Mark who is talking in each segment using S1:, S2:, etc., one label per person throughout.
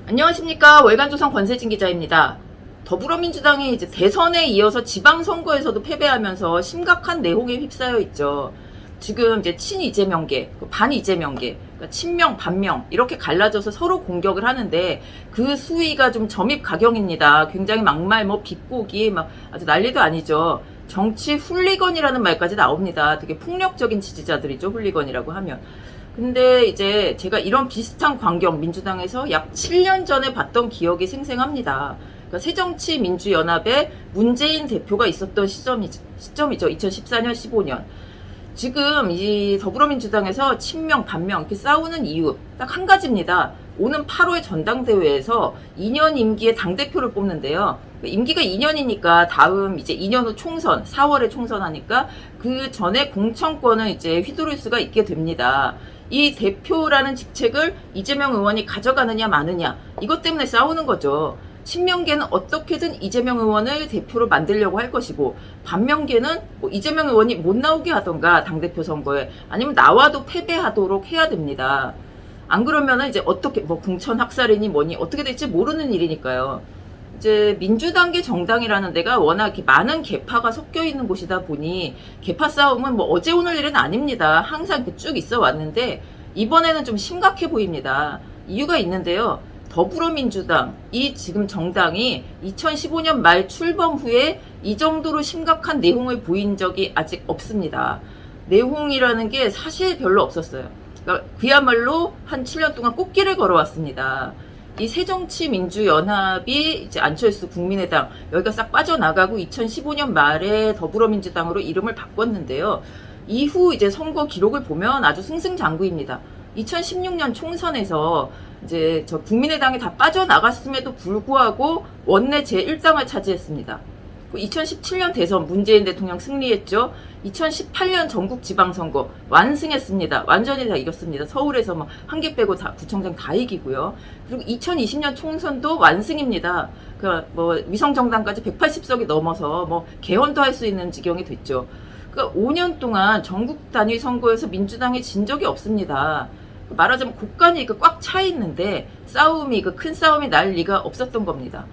S1: 안녕하십니까. 월간조선 권세진 기자입니다. 더불어민주당이 이제 대선에 이어서 지방선거에서도 패배하면서 심각한 내홍에 휩싸여 있죠. 지금 이제 친이재명계, 반이재명계, 그러니까 친명, 반명 이렇게 갈라져서 서로 공격을 하는데 그 수위가 좀 점입가경입니다. 굉장히 막말, 비꼬기, 아주 난리도 아니죠. 정치 훌리건이라는 말까지 나옵니다. 되게 폭력적인 지지자들이죠. 훌리건이라고 하면. 근데 이제 제가 이런 비슷한 광경 민주당에서 약 7년 전에 봤던 기억이 생생합니다. 그러니까 새정치민주연합에 문재인 대표가 있었던 시점이죠. 2014년, 15년. 지금 이 더불어민주당에서 친명, 반명 이렇게 싸우는 이유 딱 한 가지입니다. 오는 8월 전당대회에서 2년 임기의 당대표를 뽑는데요. 임기가 2년이니까 다음 이제 2년 후 총선, 4월에 총선하니까 그 전에 공천권을 이제 휘두를 수가 있게 됩니다. 이 대표라는 직책을 이재명 의원이 가져가느냐 마느냐 이것 때문에 싸우는 거죠. 친명계는 어떻게든 이재명 의원을 대표로 만들려고 할 것이고 반명계는 이재명 의원이 못 나오게 하던가 당대표 선거에 아니면 나와도 패배하도록 해야 됩니다. 안 그러면은 이제 어떻게 공천 학살이니 뭐니 어떻게 될지 모르는 일이니까요. 이제 민주당계 정당이라는 데가 워낙 많은 계파가 섞여 있는 곳이다 보니 계파 싸움은 어제 오늘 일은 아닙니다. 항상 쭉 있어 왔는데 이번에는 좀 심각해 보입니다. 이유가 있는데요. 더불어민주당 이 지금 정당이 2015년 말 출범 후에 이 정도로 심각한 내홍을 보인 적이 아직 없습니다. 내홍이라는 게 사실 별로 없었어요. 그러니까 그야말로 한 7년 동안 꽃길을 걸어왔습니다. 이 새정치민주연합이 이제 안철수 국민의당 여기가 싹 빠져나가고 2015년 말에 더불어민주당으로 이름을 바꿨는데요. 이후 이제 선거 기록을 보면 아주 승승장구입니다. 2016년 총선에서 이제 저 국민의당이 다 빠져나갔음에도 불구하고 원내 제1당을 차지했습니다. 2017년 대선 문재인 대통령 승리했죠. 2018년 전국 지방선거 완승했습니다. 완전히 다 이겼습니다. 서울에서 한 개 빼고 다 구청장 다 이기고요. 그리고 2020년 총선도 완승입니다. 위성정당까지 180석이 넘어서 개헌도 할 수 있는 지경이 됐죠. 그러니까 5년 동안 전국 단위 선거에서 민주당이 진 적이 없습니다. 말하자면 곳간이 꽉 차 있는데 큰 싸움이 날 리가 없었던 겁니다.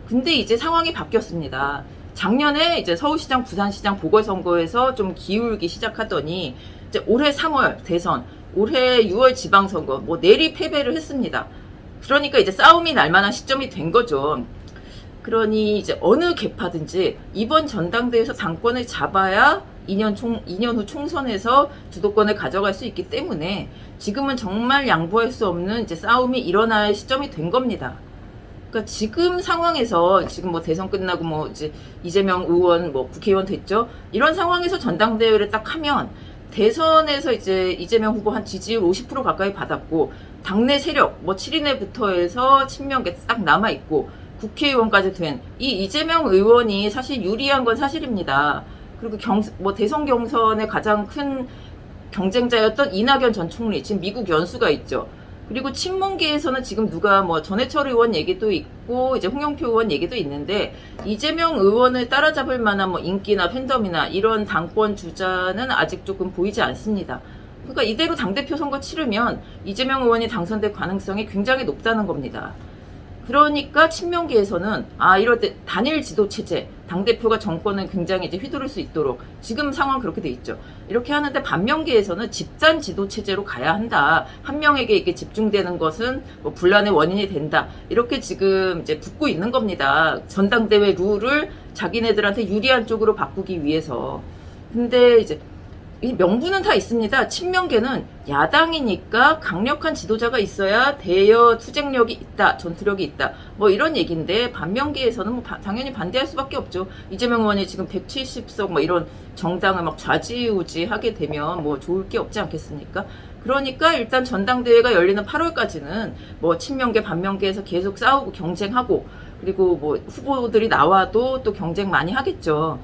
S1: 근데 이제 상황이 바뀌었습니다. 작년에 이제 서울시장, 부산시장 보궐선거에서 좀 기울기 시작하더니 이제 올해 3월 대선, 올해 6월 지방선거 내리 패배를 했습니다. 그러니까 이제 싸움이 날 만한 시점이 된 거죠. 그러니 이제 어느 계파든지 이번 전당대회에서 당권을 잡아야 2년 후 총선에서 주도권을 가져갈 수 있기 때문에 지금은 정말 양보할 수 없는 이제 싸움이 일어날 시점이 된 겁니다. 그러니까 지금 상황에서 지금 대선 끝나고 이제 이재명 의원 국회의원 됐죠. 이런 상황에서 전당대회를 딱 하면 대선에서 이제 이재명 후보 한 지지율 50% 가까이 받았고 당내 세력 7인회부터 해서 친명계 딱 남아 있고 국회의원까지 된 이 이재명 의원이 사실 유리한 건 사실입니다. 그리고 대선 경선의 가장 큰 경쟁자였던 이낙연 전 총리 지금 미국 연수가 있죠. 그리고 친문계에서는 지금 누가 전해철 의원 얘기도 있고 이제 홍영표 의원 얘기도 있는데 이재명 의원을 따라잡을 만한 인기나 팬덤이나 이런 당권 주자는 아직 조금 보이지 않습니다. 그러니까 이대로 당대표 선거 치르면 이재명 의원이 당선될 가능성이 굉장히 높다는 겁니다. 그러니까 친명계에서는 이럴 때 단일 지도 체제, 당대표가 정권을 굉장히 이제 휘두를 수 있도록 지금 상황 그렇게 돼 있죠. 이렇게 하는데 반면계에서는 집단 지도 체제로 가야 한다. 한 명에게 이렇게 집중되는 것은 분란의 원인이 된다. 이렇게 지금 이제 붙고 있는 겁니다. 전당대회 룰을 자기네들한테 유리한 쪽으로 바꾸기 위해서. 근데 이제 이 명분은 다 있습니다. 친명계는 야당이니까 강력한 지도자가 있어야 대여 투쟁력이 있다, 전투력이 있다, 이런 얘기인데 반면계에서는 당연히 반대할 수밖에 없죠. 이재명 의원이 지금 170석 이런 정당을 좌지우지하게 되면 좋을 게 없지 않겠습니까? 그러니까 일단 전당대회가 열리는 8월까지는 친명계, 반면계에서 계속 싸우고 경쟁하고 그리고 후보들이 나와도 또 경쟁 많이 하겠죠.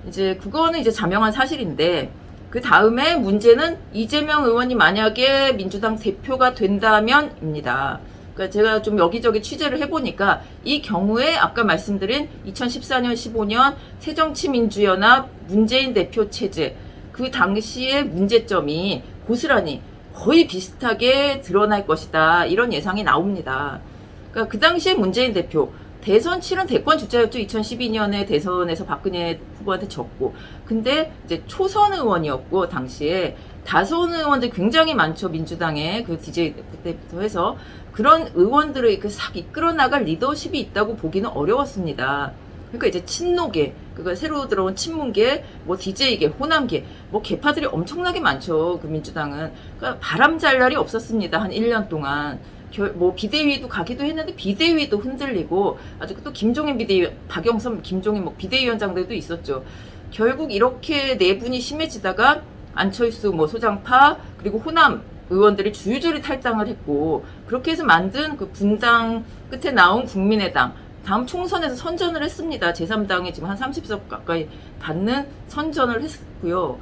S1: 이제 그거는 이제 자명한 사실인데. 그 다음에 문제는 이재명 의원이 만약에 민주당 대표가 된다면입니다. 그러니까 제가 좀 여기저기 취재를 해보니까 이 경우에 아까 말씀드린 2014년, 15년 새정치민주연합 문재인 대표 체제 그 당시의 문제점이 고스란히 거의 비슷하게 드러날 것이다. 이런 예상이 나옵니다. 그러니까 그 당시에 문재인 대표 대선 치른 대권 주자였죠. 2012년에 대선에서 박근혜 후보한테 졌고. 근데 이제 초선 의원이었고, 당시에 다선 의원들 굉장히 많죠. 민주당에 그 DJ 그때부터 해서 그런 의원들을 이렇게 싹 이끌어 나갈 리더십이 있다고 보기는 어려웠습니다. 그러니까 이제 친노계, 그러니까 새로 들어온 친문계, 뭐 DJ계, 호남계, 뭐 계파들이 엄청나게 많죠. 그 민주당은. 그러니까 바람 잘 날이 없었습니다. 한 1년 동안. 뭐 비대위도 가기도 했는데 비대위도 흔들리고, 아주 또 김종인 비대위, 박영선, 김종인 뭐 비대위원장들도 있었죠. 결국 이렇게 내분이 심해지다가 안철수 뭐 소장파 그리고 호남 의원들이 주유줄이 탈당을 했고, 그렇게 해서 만든 그 분당 끝에 나온 국민의당, 다음 총선에서 선전을 했습니다. 제3당에 지금 한 30석 가까이 받는 선전을 했고요.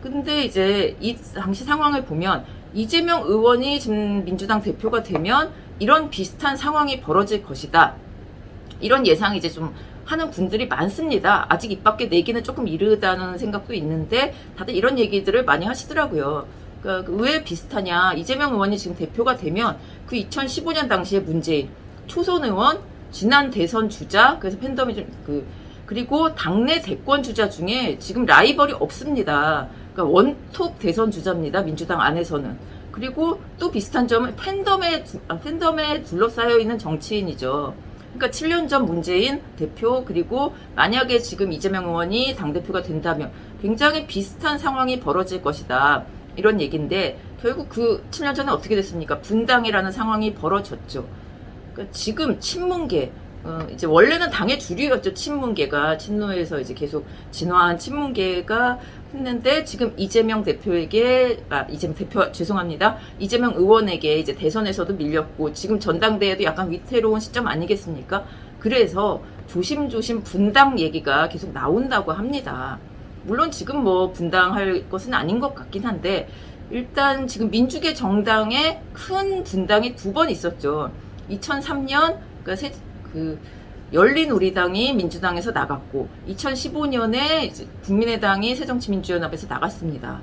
S1: 근데 이제 이 당시 상황을 보면 이재명 의원이 지금 민주당 대표가 되면 이런 비슷한 상황이 벌어질 것이다. 이런 예상이 이제 좀 하는 분들이 많습니다. 아직 입 밖에 내기는 조금 이르다는 생각도 있는데 다들 이런 얘기들을 많이 하시더라고요. 그러니까 왜 비슷하냐. 이재명 의원이 지금 대표가 되면 그 2015년 당시에 문재인, 초선 의원, 지난 대선 주자, 그래서 팬덤이 좀 그리고 당내 대권 주자 중에 지금 라이벌이 없습니다. 그러니까 원톱 대선 주자입니다. 민주당 안에서는. 그리고 또 비슷한 점은 팬덤에 둘러싸여 있는 정치인이죠. 그러니까 7년 전 문재인 대표, 그리고 만약에 지금 이재명 의원이 당대표가 된다면 굉장히 비슷한 상황이 벌어질 것이다. 이런 얘기인데, 결국 그 7년 전에 어떻게 됐습니까? 분당이라는 상황이 벌어졌죠. 그러니까 지금 친문계, 이제 원래는 당의 주류였죠. 친문계가 친노에서 이제 계속 진화한 친문계가 했는데, 지금 이재명 대표에게 이재명 의원에게 이제 대선에서도 밀렸고, 지금 전당대회도 약간 위태로운 시점 아니겠습니까? 그래서 조심조심 분당 얘기가 계속 나온다고 합니다. 물론 지금 뭐 분당할 것은 아닌 것 같긴 한데, 일단 지금 민주계 정당에 큰 분당이 2번 있었죠. 2003년 열린우리당이 민주당에서 나갔고, 2015년에 국민의당이 새정치민주연합에서 나갔습니다.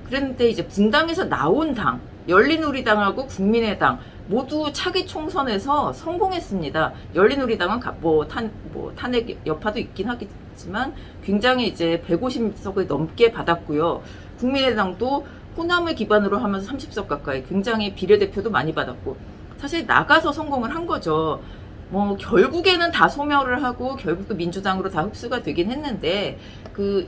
S1: 그런데 이제 분당에서 나온 당, 열린우리당하고 국민의당 모두 차기 총선에서 성공했습니다. 열린우리당은 탄핵 여파도 있긴 하겠지만 굉장히 이제 150석을 넘게 받았고요. 국민의당도 호남을 기반으로 하면서 30석 가까이, 굉장히 비례대표도 많이 받았고, 사실 나가서 성공을 한 거죠. 뭐 결국에는 다 소멸을 하고 결국 또 민주당으로 다 흡수가 되긴 했는데,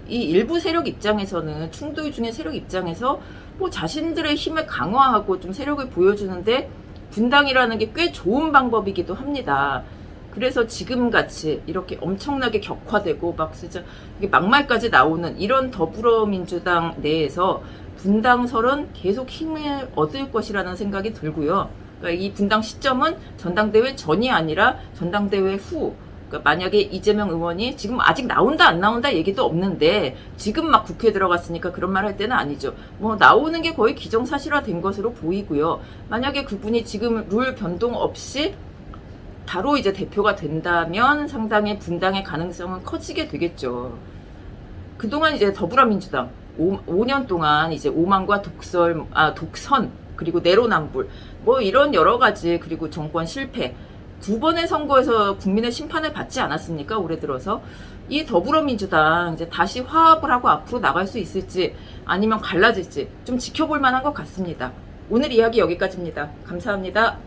S1: 이 일부 세력 입장에서는, 충돌 중의 세력 입장에서 뭐 자신들의 힘을 강화하고 좀 세력을 보여주는데 분당이라는 게 꽤 좋은 방법이기도 합니다. 그래서 지금같이 이렇게 엄청나게 격화되고 막 진짜 막말까지 나오는 이런 더불어민주당 내에서 분당설은 계속 힘을 얻을 것이라는 생각이 들고요. 그러니까 이 분당 시점은 전당대회 전이 아니라 전당대회 후. 그러니까 만약에 이재명 의원이 지금 아직 나온다 안 나온다 얘기도 없는데, 지금 막 국회에 들어갔으니까 그런 말 할 때는 아니죠. 뭐 나오는 게 거의 기정사실화된 것으로 보이고요. 만약에 그분이 지금 룰 변동 없이 바로 이제 대표가 된다면 상당히 분당의 가능성은 커지게 되겠죠. 그동안 이제 더불어민주당 5년 동안 이제 오만과 독선, 그리고 내로남불, 뭐 이런 여러 가지, 그리고 정권 실패, 2번의 선거에서 국민의 심판을 받지 않았습니까? 올해 들어서. 이 더불어민주당 이제 다시 화합을 하고 앞으로 나갈 수 있을지 아니면 갈라질지 좀 지켜볼 만한 것 같습니다. 오늘 이야기 여기까지입니다. 감사합니다.